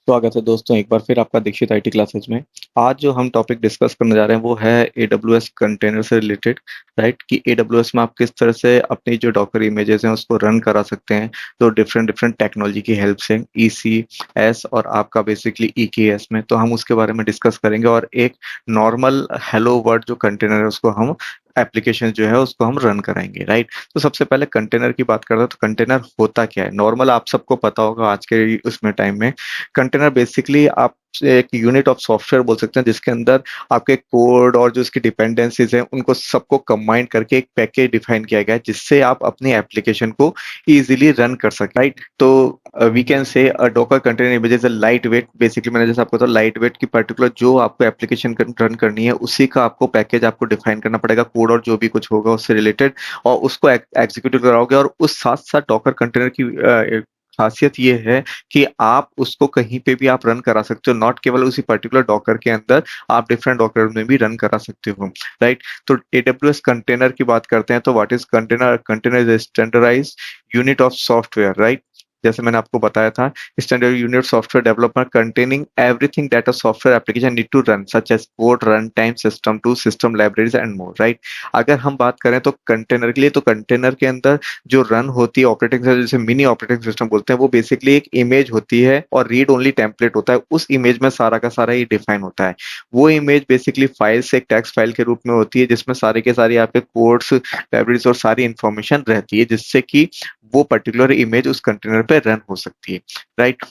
स्वागत है दोस्तों एक बार फिर आपका दीक्षित आईटी क्लासेज में। आज जो हम टॉपिक डिस्कस करने जा रहे हैं वो है एडब्ल्यूएस कंटेनर से रिलेटेड। राइट कि एडब्ल्यूएस में आप किस तरह से अपनी जो डॉकर इमेजेस हैं उसको रन करा सकते हैं, तो डिफरेंट डिफरेंट टेक्नोलॉजी की हेल्प से ईसीएस और आपका बेसिकली ईकेएस में, तो हम उसके बारे में डिस्कस करेंगे। और एक नॉर्मल हेलो वर्ल्ड जो कंटेनर है उसको हम एप्लीकेशन जो है उसको हम रन कराएंगे। राइट, तो सबसे पहले कंटेनर की बात करते हैं। तो कंटेनर होता क्या है? नॉर्मल आप सबको पता होगा आज के उसमें टाइम में कंटेनर बेसिकली आप एक यूनिट ऑफ सॉफ्टवेयर बोल सकते हैं, जिसके अंदर आपके कोड और जो इसकी डिपेंडेंसीज हैं उनको सबको कंबाइन करके एक पैकेज डिफाइन किया गया है, जिससे आप अपनी एप्लीकेशन को इजीली रन कर सकें। राइट, तो we can say a Docker container image is a light weight. Basically मैंने जैसे आपको बताया, लाइट वेट की पर्टिकुलर जो आपको एप्लीकेशन रन करनी है उसी का आपको पैकेज आपको डिफाइन करना पड़ेगा, कोड और जो भी कुछ होगा उससे रिलेटेड, और उसको एग्जीक्यूट कराओगे। और उस साथ साथ डॉकर कंटेनर की खासियत ये है कि आप उसको कहीं पे भी आप रन करा सकते हो, नॉट केवल उसी पर्टिकुलर डॉकर के अंदर, आप डिफरेंट डॉकर में भी रन करा सकते हो। राइट, तो एडब्ल्यूएस कंटेनर की बात करते हैं तो what is container? Container is standardised unit of software. Right, जैसे मैंने आपको बताया था, standard unit software development containing everything that a software application need to run, such as code, run time, system to system libraries and more. Right, अगर हम बात करें तो कंटेनर के लिए, तो कंटेनर के अंदर जो रन होती है ऑपरेटिंग सिस्टम, जैसे मिनी ऑपरेटिंग सिस्टम बोलते हैं, वो बेसिकली एक इमेज होती है और रीड ओनली टेम्पलेट होता है। उस इमेज में सारा का सारा ही डिफाइन होता है। वो इमेज बेसिकली फाइल से एक टेक्स्ट फाइल के रूप में होती है, जिसमें सारे के सारे आपके कोड्स, लाइब्रेरीज और सारी इंफॉर्मेशन रहती है, जिससे कि वो पर्टिकुलर इमेज उस कंटेनर पे रन हो सकती है। राइट,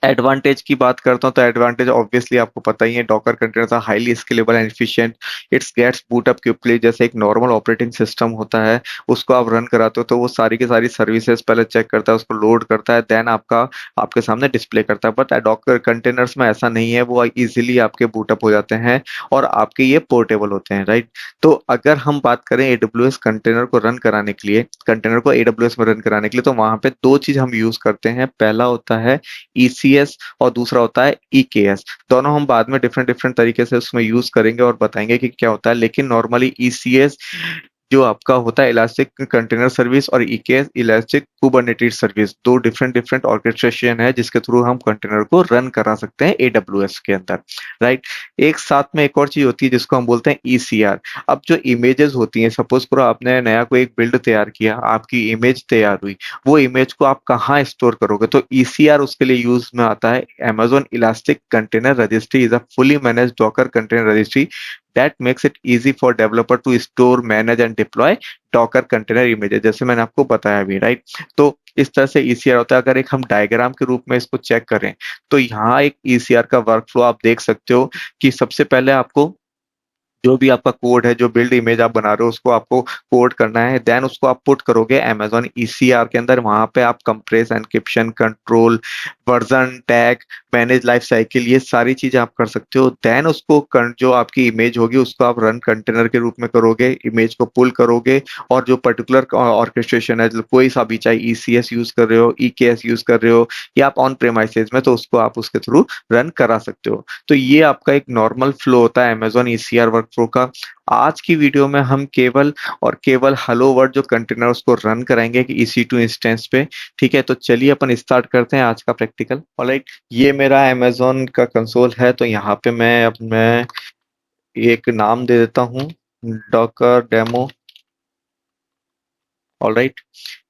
एडवांटेज की बात करता हूँ तो एडवांटेज ऑब्वियसली आपको पता ही है, Docker containers are highly scalable and efficient. Its gets boot up quickly. जैसे एक नॉर्मल ऑपरेटिंग सिस्टम होता है, उसको आप रन कराते हो तो वो सारी की सारी सर्विसेज पहले चेक करता है, उसको लोड करता है, देन आपका आपके सामने डिस्प्ले करता है। बट डॉकर कंटेनर्स में ऐसा नहीं है, वो इजीली आपके बूटअप हो जाते हैं और आपके ये पोर्टेबल होते हैं। राइट, तो अगर हम बात करें एडब्ल्यूएस कंटेनर को रन कराने के लिए, कंटेनर को एडब्ल्यूएस में रन कराने के लिए, तो वहां पे दो चीज हम यूज करते हैं। पहला होता है ईसीएस और दूसरा होता है ईकेएस। दोनों हम बाद में डिफरेंट डिफरेंट तरीके से उसमें यूज करेंगे और बताएंगे कि क्या होता है, लेकिन नॉर्मली ईसीएस जो आपका होता है इलास्टिक कंटेनर सर्विस, और ईकेएस इलास्टिक कुबरनेटिस सर्विस, दो डिफरेंट डिफरेंट ऑर्केस्ट्रेशन है जिसके थ्रू हम कंटेनर को रन करा सकते हैं एडब्ल्यूएस के अंदर। राइट, एक साथ में एक और चीज होती है जिसको हम बोलते हैं ईसीआर। अब जो इमेजेस होती हैं, सपोज करो आपने नया कोई एक बिल्ड तैयार किया, आपकी इमेज तैयार हुई, वो इमेज को आप कहाँ स्टोर करोगे? तो ईसीआर उसके लिए यूज में आता है। Amazon elastic container registry is a fully manage Docker container registry that makes it easy for developer to store, manage and deploy Docker container images, जैसे मैंने आपको बताया भी। राइट, तो इस तरह से ईसीआर होता है। अगर एक हम डायग्राम के रूप में इसको चेक करें तो यहाँ एक ईसीआर का वर्कफ्लो आप देख सकते हो कि सबसे पहले आपको जो भी आपका कोड है, जो बिल्ड इमेज आप बना रहे हो, उसको आपको कोड करना है, देन उसको आप पुट करोगे Amazon ECR के अंदर। वहां पे आप compress, encryption, control, version, tag, manage life cycle, ये सारी चीजें आप कर सकते हो। देन उसको जो आपकी इमेज होगी उसको आप रन कंटेनर के रूप में करोगे, इमेज को पुल करोगे, और जो पर्टिकुलर ऑर्केस्ट्रेशन है, कोई सा भी, चाहे ईसीएस यूज कर रहे हो, ईकेएस यूज कर रहे हो, या आप ऑन प्रेमाइसेस में, तो उसको आप उसके थ्रू रन करा सकते हो। तो ये आपका एक नॉर्मल फ्लो होता है Amazon ECR वर्कफ्लो का। आज की वीडियो में हम केवल और केवल हेलो वर्ल्ड जो कंटेनर उसको रन कराएंगे कि EC2 इंस्टेंस पे। ठीक है, तो चलिए अपन स्टार्ट करते हैं आज का प्रैक्टिकल। ऑलराइट, ये मेरा Amazon का कंसोल है, तो यहाँ पे मैं एक नाम दे देता हूँ, डॉकर डेमो। ऑलराइट,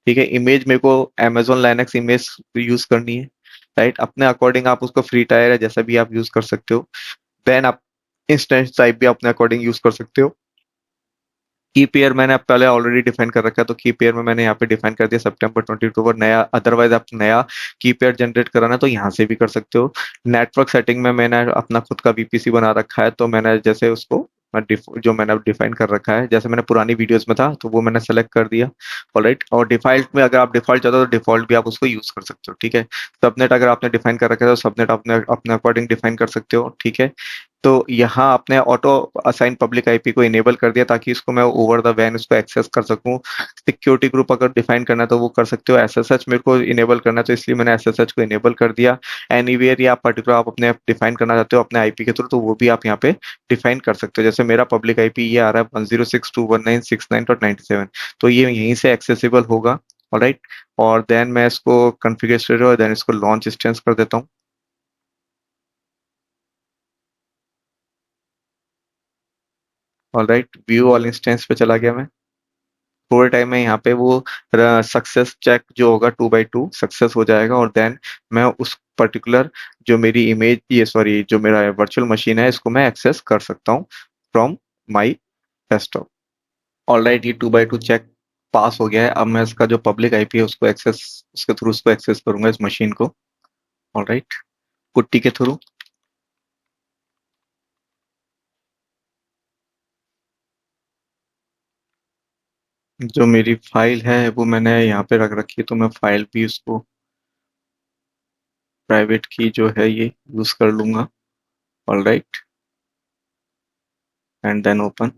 ठीक है, इमेज मेरे को Amazon Linux इमेज यूज करनी है। राइट, अपने अकॉर्डिंग आप उसको फ्री टायर है जैसा भी आप यूज कर सकते हो। देन आप इंस्टेंस टाइप भी अपने अकॉर्डिंग यूज कर सकते हो। की पेयर मैंने अब पहले ऑलरेडी डिफाइन कर रखा है, तो की पेयर में मैंने यहाँ पे डिफाइन कर दिया सितंबर 22 पर नया। अदरवाइज आप नया की पेयर जनरेट कराना है तो यहाँ से भी कर सकते हो। नेटवर्क सेटिंग में मैंने अपना खुद का वीपीसी बना रखा है, तो मैंने जैसे उसको जो मैंने अब डिफाइन कर रखा है, जैसे मैंने पुरानी वीडियोस में था तो वो मैंने सेलेक्ट कर दिया। ऑलराइट, और डिफॉल्ट में अगर आप डिफॉल्ट चाहते हो तो डिफॉल्ट भी आप उसको यूज कर सकते हो। ठीक है, सबनेट अगर आपने डिफाइन कर रखा है तो सबनेट अपने अपने अकॉर्डिंग डिफाइन कर सकते हो। ठीक है, तो यहाँ आपने ऑटो असाइन पब्लिक आईपी को इनेबल कर दिया ताकि इसको मैं ओवर द वैन इसको एक्सेस कर सकूं। सिक्योरिटी ग्रुप अगर डिफाइन करना है तो वो कर सकते हो। एसएसएच मेरे को इनेबल करना है तो इसलिए मैंने एसएसएच को इनेबल कर दिया। एनीवेयर या पर्टिकुलर आप अपने डिफाइन करना चाहते हो अपने आईपी के थ्रू, तो वो भी आप यहाँ पे डिफाइन कर सकते हो। जैसे मेरा पब्लिक आईपी ये आ रहा है 106.219.69.97, तो ये यहीं से एक्सेसिबल होगा। ऑलराइट, और देन मैं इसको कॉन्फ़िगर और देन इसको लॉन्च इंस्टेंस कर देता हूँ। ऑलराइट, व्यू ऑल इंस्टेंस पे चला गया मैं। थोड़े टाइम में यहाँ पे वो सक्सेस चेक जो होगा 2x2 सक्सेस हो जाएगा, और देन मैं उस पर्टिकुलर जो मेरी इमेज, ये सॉरी, जो मेरा वर्चुअल मशीन है, इसको मैं एक्सेस कर सकता हूँ फ्रॉम माई डेस्कटॉप। ऑलराइट, ये 2x2 चेक पास हो गया है। अब मैं इसका जो पब्लिक आईपी है उसको एक्सेस, उसके थ्रू उसको एक्सेस करूंगा इस मशीन को। ऑलराइट, पुट्टी के थ्रू। जो मेरी फाइल है वो मैंने यहाँ पे रख रखी है, तो मैं फाइल भी उसको प्राइवेट की जो है ये यूज कर लूंगा। Alright, and then open.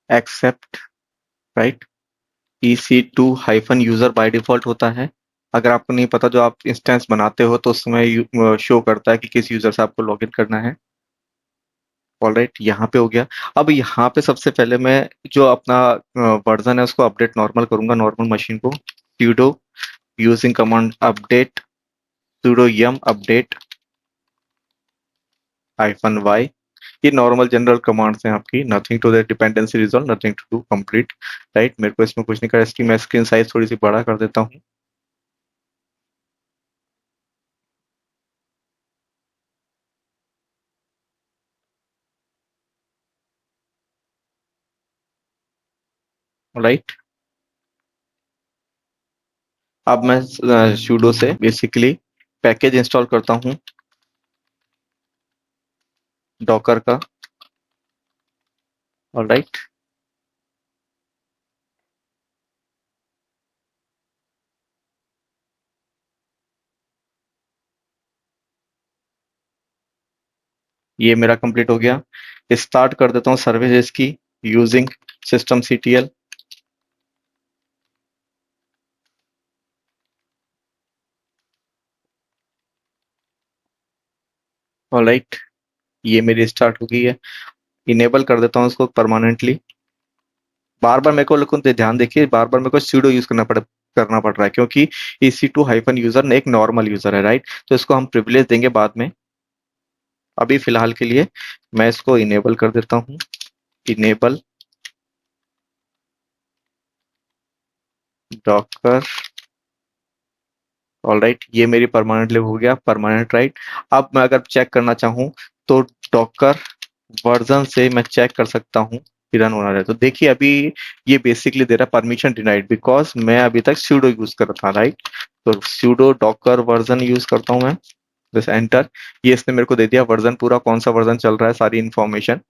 Accept, right. EC2 - user by default होता है। अगर आपको नहीं पता, जो आप इंस्टेंस बनाते हो तो उस समय शो करता है कि किस यूजर से आपको लॉगिन करना है। ऑलराइट, यहाँ पे हो गया। अब यहाँ पे सबसे पहले मैं जो अपना वर्जन है उसको अपडेट नॉर्मल करूंगा, नॉर्मल मशीन को। sudo using command update, sudo yum update -y। ये नॉर्मल जनरल कमांड्स हैं आपकी, nothing to the dependency resolve, nothing to do, complete. Right, मेरे को इसमें कुछ नहीं करना। इसकी मैं स्क्रीन साइज थोड़ी सी बड़ा कर देता हूँ। राइट, अब मैं sudo से बेसिकली पैकेज इंस्टॉल करता हूँ डॉकर का। ऑलराइट, ये मेरा कंप्लीट हो गया। स्टार्ट कर देता हूँ सर्विसेज की यूजिंग systemctl। ऑलराइट, ये मेरी स्टार्ट हो गई है। इनेबल कर देता हूँ इसको परमानेंटली। बार बार मेरे को, लेकिन ध्यान देखिए, बार बार मेरे को sudo यूज करना पड़ रहा है, क्योंकि EC2 - यूजर ने एक नॉर्मल यूजर है। राइट, तो इसको हम प्रिविलेज देंगे बाद में। अभी फिलहाल के लिए मैं इसको इनेबल कर देता हूँ। Enable Docker. ऑलराइट, ये मेरी परमानेंटली हो गया, परमानेंट। राइट, अब मैं अगर चेक करना चाहूँ तो डॉकर वर्जन से मैं चेक कर सकता हूँ कि रन हो रहा है। तो देखिए अभी ये बेसिकली दे रहा है परमिशन डिनाइड, बिकॉज मैं अभी तक sudo यूज कर रहा था। राइट, तो sudo डॉकर वर्जन यूज करता हूँ मैं। बस एंटर, ये इसने मेरे को दे दिया वर्जन पूरा, कौन सा वर्जन चल रहा है, सारी इंफॉर्मेशन।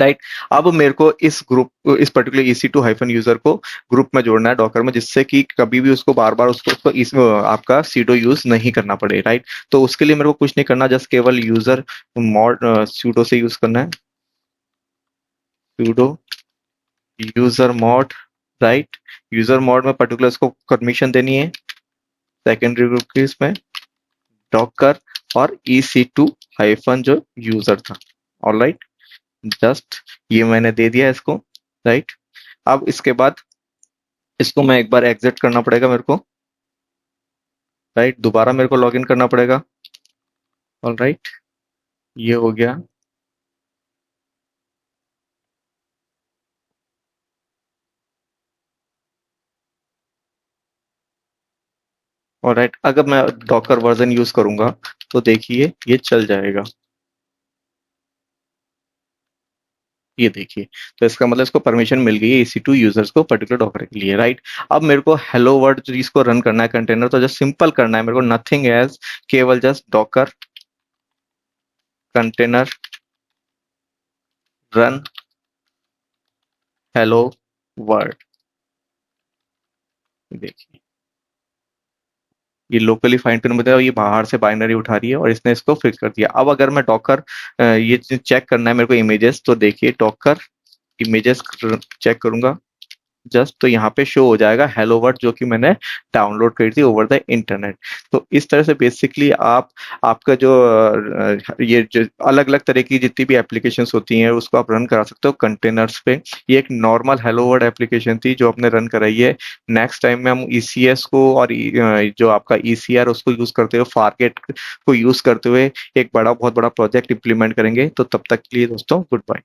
राइट, अब मेरे को इस पर्टिकुलर EC2 - यूजर को ग्रुप में जोड़ना है डॉकर में, जिससे कि कभी भी उसको बार बार उसको आपका सीडो यूज नहीं करना पड़े। राइट, तो उसके लिए मेरे को कुछ नहीं करना, जस्ट केवल यूजर मॉड sudo से यूज करना है। sudo user mod. Right, user mod में पर्टिकुलर इसको परमिशन देनी है, सेकेंडरी ग्रुप की इसमें डॉकर और EC2 जो यूजर था। ऑलराइट, जस्ट ये मैंने दे दिया इसको। राइट, अब इसके बाद इसको मैं एक बार एग्जिट करना पड़ेगा मेरे को। राइट, दोबारा मेरे को लॉगिन करना पड़ेगा। ऑलराइट, ये हो गया। ऑलराइट, अगर मैं डॉकर वर्जन यूज करूंगा तो देखिए ये चल जाएगा। ये देखिए, तो इसका मतलब इसको परमिशन मिल गई है EC2 यूजर्स को पर्टिकुलर डॉकर के लिए। राइट, अब मेरे को हेलो वर्ल्ड जो इसको रन करना है कंटेनर, तो जस्ट सिंपल करना है मेरे को, नथिंग एज, केवल just Docker container run hello world. देखिए, ये लोकली फाइन ट्यून बताया, ये बाहर से बाइनरी उठा रही है और इसने इसको फिक्स कर दिया। अब अगर मैं डॉकर ये चेक करना है मेरे को इमेजेस, तो देखिए डॉकर इमेजेस चेक करूंगा। जस्ट तो यहाँ पे शो हो जाएगा हेलो वर्ड जो कि मैंने डाउनलोड करी थी ओवर द इंटरनेट। तो इस तरह से बेसिकली आप आपका जो ये जो अलग अलग तरह की जितनी भी एप्लीकेशंस होती हैं उसको आप रन करा सकते हो कंटेनर्स पे। ये एक नॉर्मल हेलो वर्ड एप्लीकेशन थी जो आपने रन कराई है। नेक्स्ट टाइम में हम ईसीएस को और जो आपका ईसीआर उसको यूज करते हुए फारगेट को यूज करते हुए एक बड़ा बहुत बड़ा प्रोजेक्ट इंप्लीमेंट करेंगे। तो तब तक के लिए दोस्तों गुड बाय।